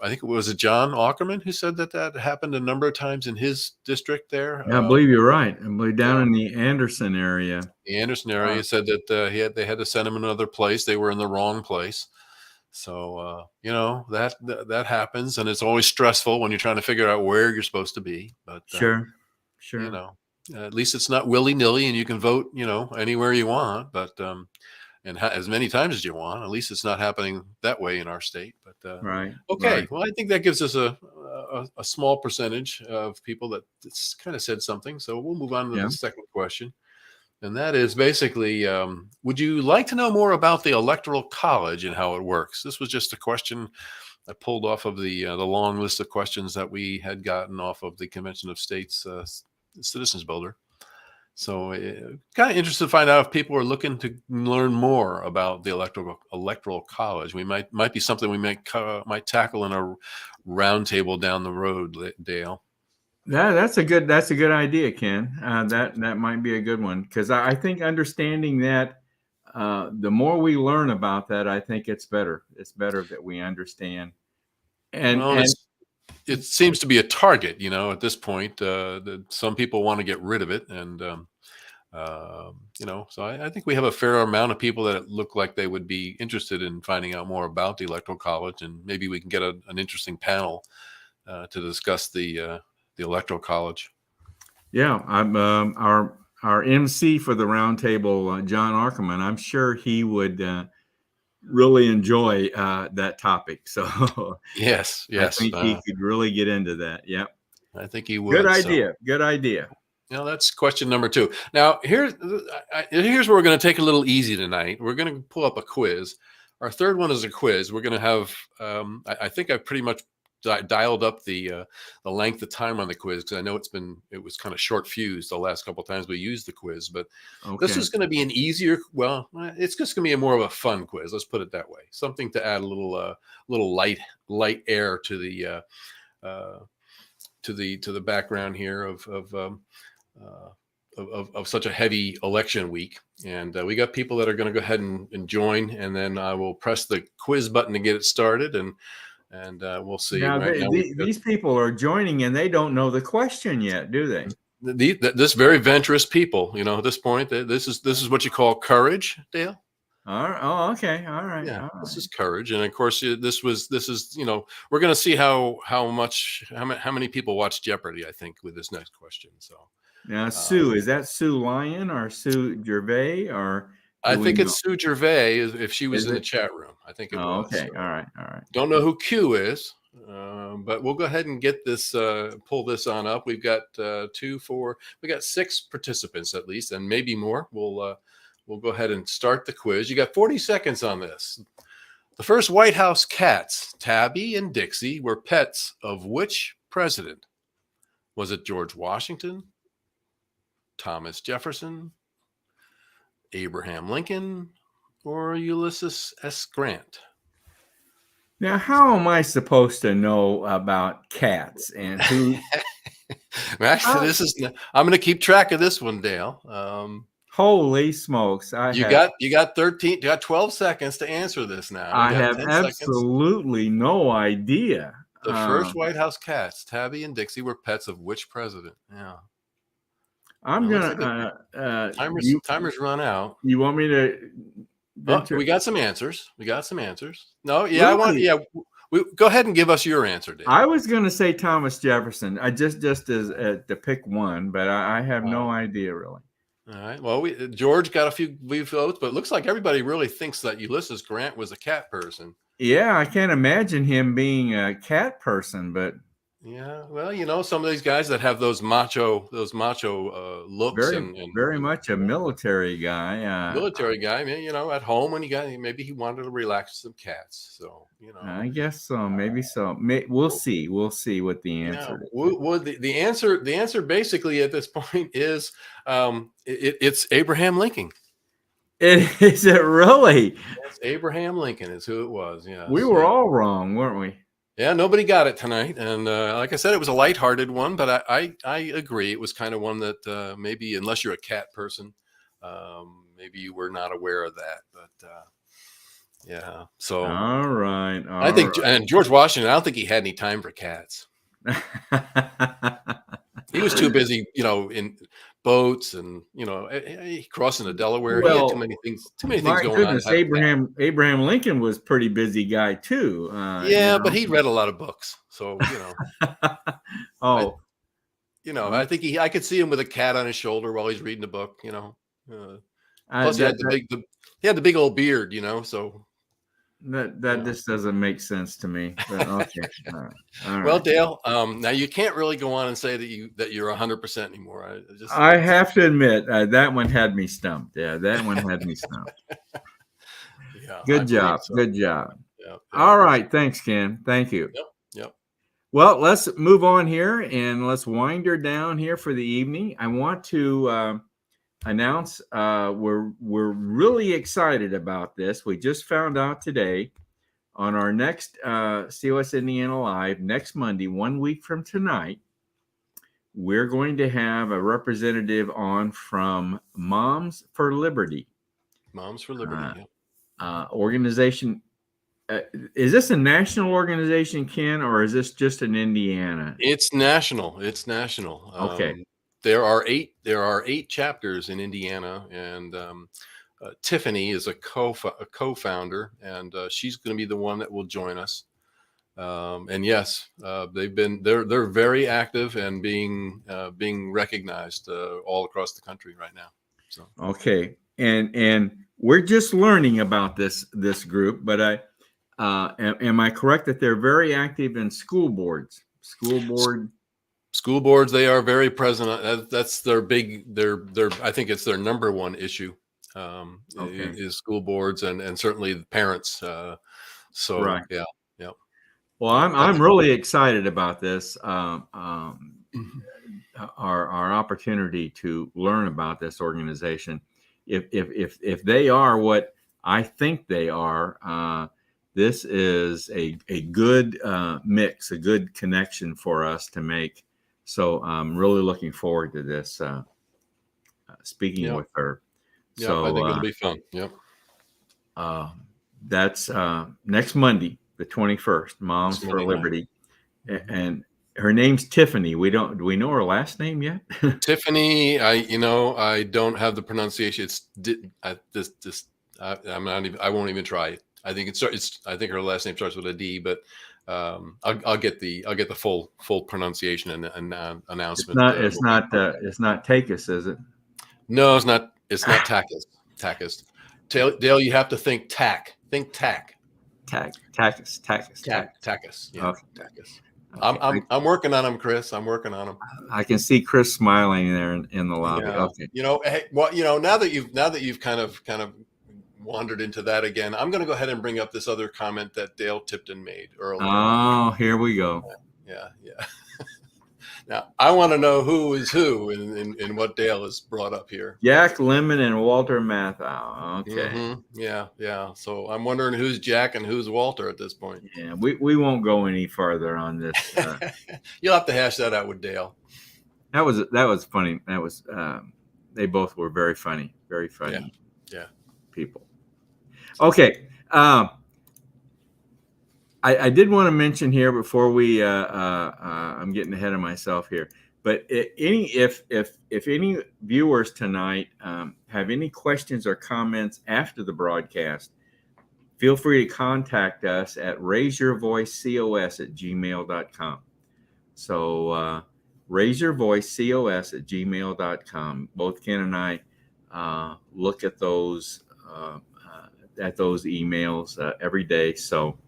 I think it was John Ackerman who said that happened a number of times in his district there. I believe you're right. I believe down in the Anderson area. The Anderson area said that they had to send him another place. They were in the wrong place. So that happens, and it's always stressful when you're trying to figure out where you're supposed to be. But sure. At least it's not willy-nilly, and you can vote anywhere you want. But and as many times as you want. At least it's not happening that way in our state. But right. Okay. Right. Well, I think that gives us a small percentage of people that kind of said something. So we'll move on to the second question. And that is basically, would you like to know more about the Electoral College and how it works? This was just a question I pulled off of the long list of questions that we had gotten off of the Convention of States Citizens Builder. So kind of interested to find out if people are looking to learn more about the Electoral College. We might be something we might tackle in a roundtable down the road, Dale. That's a good idea, Ken. That might be a good one, because I think understanding that the more we learn about that, I think it's better. It's better that we understand. And it seems to be a target, at this point. That some people want to get rid of it, and so I think we have a fair amount of people that look like they would be interested in finding out more about the Electoral College, and maybe we can get an interesting panel to discuss the Electoral College. Yeah, I'm our MC for the roundtable, John Ackerman. I'm sure he would really enjoy that topic. So yes, I think he could really get into that. Yeah, I think he would. Good idea. That's question number 2. Now here's where we're going to take a little easy tonight. We're going to pull up a quiz. Our third one is a quiz. We're going to have. I think I've pretty much dialed up the length of time on the quiz, because I know it was kind of short fused the last couple of times we used the quiz, but this is going to be an easier, it's just going to be more of a fun quiz. Let's put it that way. Something to add a little light air to the background here of such a heavy election week. And we got people that are going to go ahead and join, and then I will press the quiz button to get it started, and we'll see. Now, these people are joining, and they don't know the question yet, do they? This very venturous people, at this point, this is what you call courage, Dale. All right. Oh, okay. All right. Yeah, All this right. is courage, and of course, this is we're going to see how many people watch Jeopardy. I think with this next question. So Now, uh, Sue, is that Sue Lyon or Sue Gervais, or I do we think know? it's Sue Gervais if she was Is in the it? chat room. I think it Oh, was. okay. All So right. All right. don't know who Q is, but we'll go ahead and get this pull this on up. We've got 2, 4, we got 6 participants at least, and maybe more. We'll go ahead and start the quiz. You got 40 seconds on this. The first White House cats, Tabby and Dixie, were pets of which president? Was it George Washington, Thomas Jefferson, Abraham Lincoln, or Ulysses S. Grant? Now, how am I supposed to know about cats and who? Actually, I'm going to keep track of this one, Dale. Holy smokes! You got 13, you got 12 seconds to answer this now. I You got have 10 seconds. absolutely no idea. The first White House cats, Tabby and Dixie, were pets of which president? Yeah. I'm Now, gonna. Timers run out. You want me to? Oh, we got some answers. No, yeah, Really? go ahead and give us your answer, Dave. I was going to say Thomas Jefferson. I just as to pick one, but I have no idea really. All right. Well, George got a few votes, but it looks like everybody really thinks that Ulysses Grant was a cat person. Yeah, I can't imagine him being a cat person, but yeah, well, some of these guys that have those macho looks very much a military guy. Military guy, man. At home when maybe he wanted to relax some cats. So I guess so. Maybe so. We'll see. We'll see what the answer is. Well, the answer basically at this point is it's Abraham Lincoln. Is it really? It's Abraham Lincoln is who it was. Yeah, we were all wrong, weren't we? Yeah, nobody got it tonight, and like I said, it was a lighthearted one, but I agree it was kind of one that maybe unless you're a cat person, maybe you were not aware of that. But yeah, so all right. I think and George Washington, I don't think he had any time for cats. He was too busy, in boats and crossing the Delaware. He had too many things going on. Abraham Lincoln was a pretty busy guy too. But he read a lot of books, so I think I could see him with a cat on his shoulder while he's reading a book. Plus he had the big old beard, so. That just doesn't make sense to me. But okay. All right. Well, Dale, now you can't really go on and say that you're 100% anymore. I have to admit that one had me stumped. Yeah, that one had me stumped. Yeah, Good job. So. Good job. Yeah. All right. Thanks, Ken. Thank you. Yep. Well, let's move on here and let's wind her down here for the evening. I want to announce we're really excited about this. We just found out today on our next COS Indiana Live next Monday, 1 week from tonight, we're going to have a representative on from Moms for Liberty. Moms for Liberty, organization. Is this a national organization, Ken, or is this just in Indiana? It's national. Okay. There are 8 chapters in Indiana, and Tiffany is a co-founder, and she's going to be the one that will join us. And yes, they're very active and being recognized all across the country right now. So okay, and we're just learning about this group, but am I correct that they're very active in school boards? School boards, they are very present. That's their I think it's their number one issue, is school boards and certainly the parents. So right. Yeah. Well, I'm really excited about this. Our opportunity to learn about this organization. If they are what I think they are, this is a good mix, a good connection for us to make. So I'm really looking forward to this, speaking with her. Yeah, so, I think it'll be fun. Yep. That's next Monday, the 21st, Moms for Liberty. And her name's Tiffany. Do we know her last name yet? Tiffany, I don't have the pronunciation. It's I'm not even. I won't even try. I think it's. I think her last name starts with a D, but I'll get the full pronunciation and announcement. It's not Takis, is it? No, it's not. It's not Takacs. Takacs. Dale, you have to think tack. Think tack. Takis. Takacs. Yeah. Okay. Takacs. Okay. I'm working on them, Chris. I'm working on them. I can see Chris smiling there in the lobby. Yeah. Okay. Hey, well, now that you've kind of wandered into that again, I'm going to go ahead and bring up this other comment that Dale Tipton made earlier. Oh, here we go. Yeah. Now I want to know who is who in what Dale has brought up here. Jack Lemon and Walter Matthau. Okay. Mm-hmm. Yeah. So I'm wondering who's Jack and who's Walter at this point. Yeah, we won't go any farther on this. You'll have to hash that out with Dale. That was funny. That was they both were very funny. Yeah. People. Okay. I did want to mention here before we I'm getting ahead of myself here, but if any viewers tonight have any questions or comments after the broadcast, feel free to contact us at raiseyourvoicecos@gmail.com. So raiseyourvoicecos@gmail.com. Both Ken and I look at those emails every day. So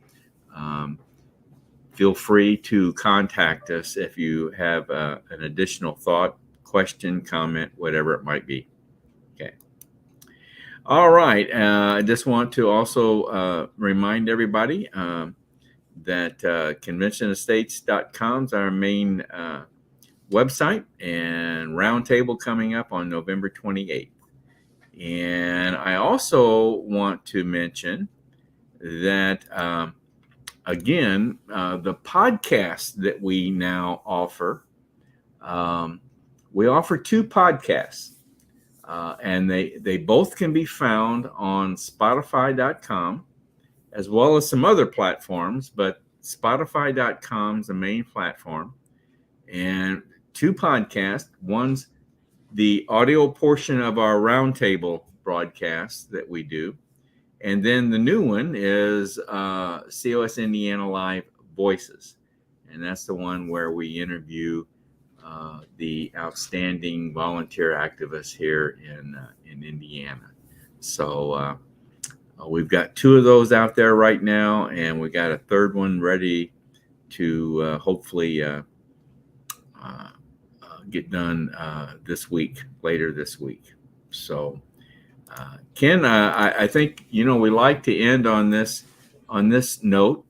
feel free to contact us if you have an additional thought, question, comment, whatever it might be. Okay. All right. I just want to also remind everybody that conventionestates.com is our main website, and roundtable coming up on November 28th. And I also want to mention that again, the podcast that we now offer, we offer 2 podcasts, and they both can be found on Spotify.com as well as some other platforms, but Spotify.com is the main platform. And 2 podcasts. One's the audio portion of our roundtable broadcast that we do. And then the new one is COS Indiana Live Voices. And that's the one where we interview the outstanding volunteer activists here in Indiana. So we've got 2 of those out there right now, and we got a 3rd one ready to hopefully get done later this week. So Ken, I think we like to end on this note.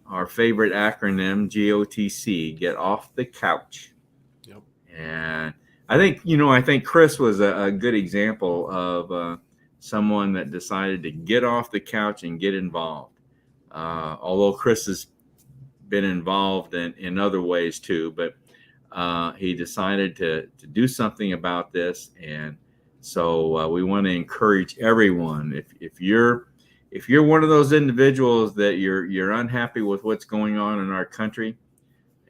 Our favorite acronym, GOTC, get off the couch. Yep. And I think Chris was a good example of someone that decided to get off the couch and get involved. Although Chris has been involved in other ways too, but he decided to do something about this. And so we want to encourage everyone. If you're one of those individuals that you're unhappy with what's going on in our country,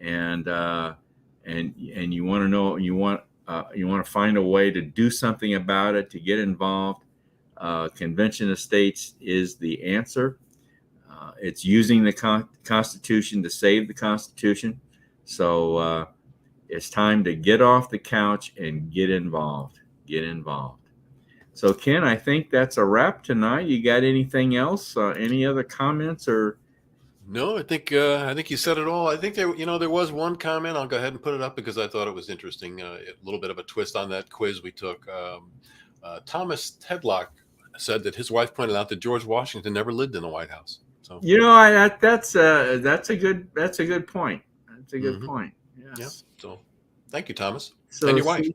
and you want to know, you want to find a way to do something about it, to get involved, Convention of States is the answer. It's using the Constitution to save the Constitution. So it's time to get off the couch and get involved. So Ken, I think that's a wrap tonight. You got anything else? Any other comments or? No, I think you said it all. I think there was one comment. I'll go ahead and put it up because I thought it was interesting. A little bit of a twist on that quiz we took. Thomas Tedlock said that his wife pointed out that George Washington never lived in the White House. So that's a good point. That's a good point. Yes. Yeah. So thank you, Thomas, So and your wife.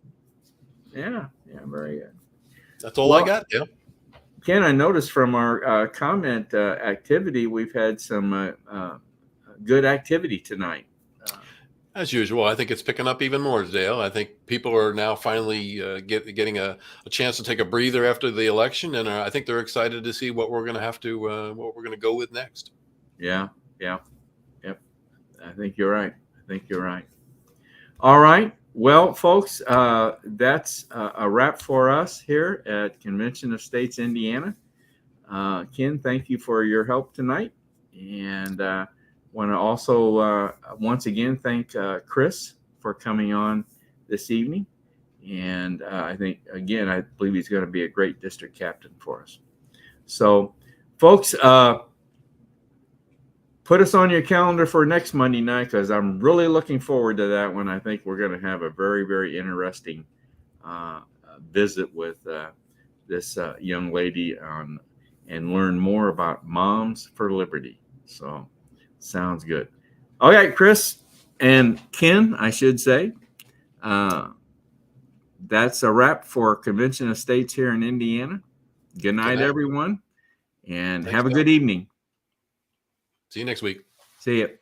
Yeah, very good. That's all I got. Yeah. Ken, I noticed from our comment activity, we've had some good activity tonight. As usual, I think it's picking up even more, Dale. I think people are now finally getting a chance to take a breather after the election, and I think they're excited to see what we're going to go with next. Yeah. Yep. I think you're right. All right. Well, folks, that's a wrap for us here at Convention of States, Indiana. Ken, thank you for your help tonight. And want to also once again thank Chris for coming on this evening. And I think, again, I believe he's going to be a great district captain for us. So, folks, put us on your calendar for next Monday night, because I'm really looking forward to that one. I think we're going to have a very, very interesting visit with this young lady and learn more about Moms for Liberty. So, sounds good. All right, Chris and Ken, I should say. That's a wrap for Convention of States here in Indiana. Good night, everyone, and have a good evening. See you next week. See you.